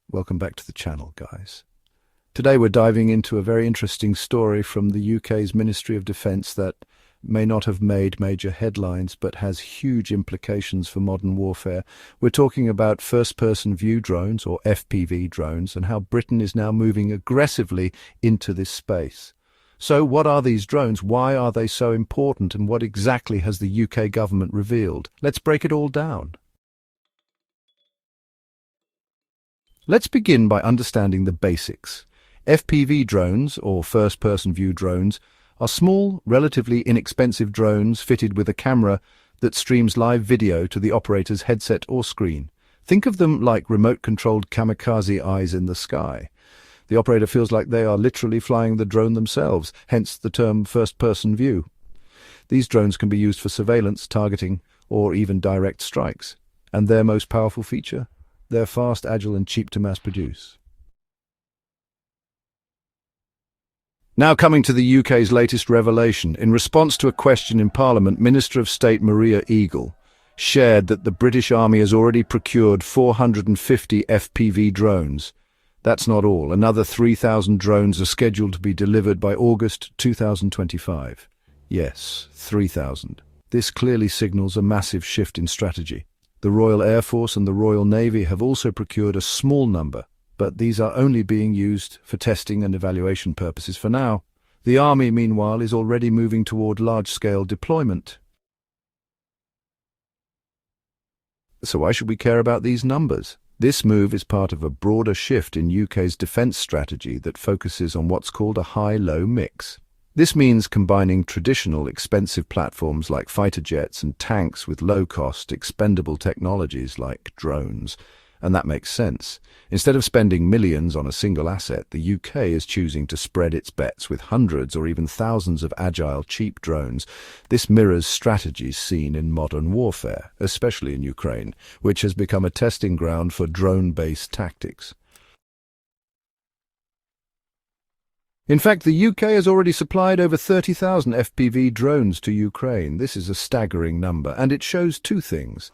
Welcome back to the channel, guys. Today we're diving into a very interesting story from the UK's Ministry of Defence that may not have made major headlines but has huge implications for modern warfare. We're talking about first-person view drones, or FPV drones, and how Britain is now moving aggressively into this space. So what are these drones? Why are they so important? And what exactly has the UK government revealed? Let's break it all down. Let's begin by understanding the basics. FPV drones, or first-person view drones, are small, relatively inexpensive drones fitted with a camera that streams live video to the operator's headset or screen. Think of them like remote-controlled kamikaze eyes in the sky. The operator feels like they are literally flying the drone themselves, hence the term first-person view. These drones can be used for surveillance, targeting, or even direct strikes. And their most powerful feature? They're fast, agile, and cheap to mass produce. Now coming to the UK's latest revelation. In response to a question in Parliament, Minister of State Maria Eagle shared that the British Army has already procured 450 FPV drones. That's not all. Another 3,000 drones are scheduled to be delivered by August 2025. Yes, 3,000. This clearly signals a massive shift in strategy. The Royal Air Force and the Royal Navy have also procured a small number, but these are only being used for testing and evaluation purposes for now. The Army, meanwhile, is already moving toward large-scale deployment. So why should we care about these numbers? This move is part of a broader shift in UK's defence strategy that focuses on what's called a high-low mix. This means combining traditional expensive platforms like fighter jets and tanks with low-cost, expendable technologies like drones. And that makes sense. Instead of spending millions on a single asset, the UK is choosing to spread its bets with hundreds or even thousands of agile, cheap drones. This mirrors strategies seen in modern warfare, especially in Ukraine, which has become a testing ground for drone-based tactics. In fact, the UK has already supplied over 30,000 FPV drones to Ukraine. This is a staggering number, and it shows two things.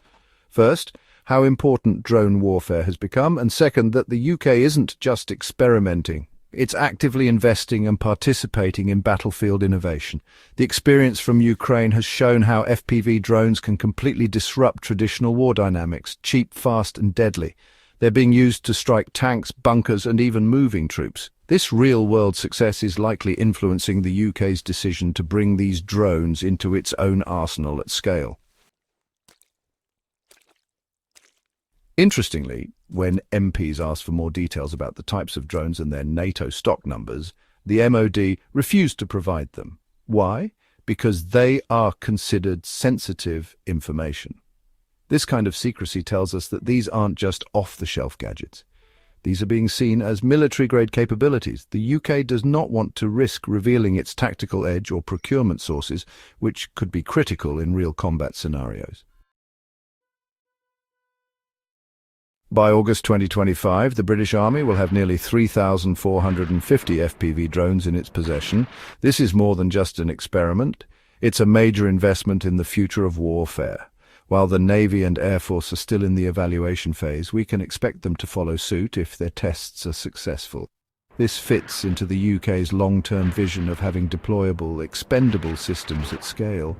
First, how important drone warfare has become, and second, that the UK isn't just experimenting. It's actively investing and participating in battlefield innovation. The experience from Ukraine has shown how FPV drones can completely disrupt traditional war dynamics, cheap, fast, and deadly. They're being used to strike tanks, bunkers, and even moving troops. This real-world success is likely influencing the UK's decision to bring these drones into its own arsenal at scale. Interestingly, when MPs asked for more details about the types of drones and their NATO stock numbers, the MOD refused to provide them. Why? Because they are considered sensitive information. This kind of secrecy tells us that these aren't just off-the-shelf gadgets. These are being seen as military-grade capabilities. The UK does not want to risk revealing its tactical edge or procurement sources, which could be critical in real combat scenarios. By August 2025, the British Army will have nearly 3,450 FPV drones in its possession. This is more than just an experiment. It's a major investment in the future of warfare. While the Navy and Air Force are still in the evaluation phase, we can expect them to follow suit if their tests are successful. This fits into the UK's long-term vision of having deployable, expendable systems at scale.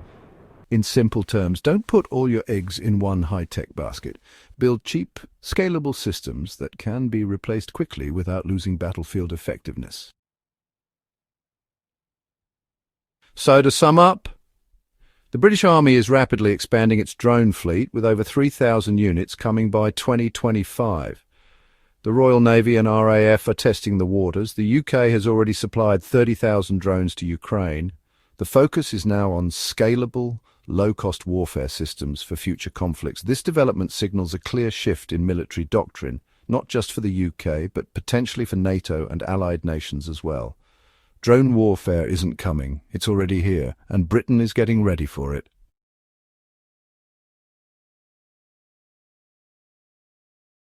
In simple terms, don't put all your eggs in one high-tech basket. Build cheap, scalable systems that can be replaced quickly without losing battlefield effectiveness. So to sum up, the British Army is rapidly expanding its drone fleet with over 3,000 units coming by 2025. The Royal Navy and RAF are testing the waters. The UK has already supplied 30,000 drones to Ukraine. The focus is now on scalable, low-cost warfare systems for future conflicts. This development signals a clear shift in military doctrine, not just for the UK, but potentially for NATO and allied nations as well. Drone warfare isn't coming, it's already here, and Britain is getting ready for it.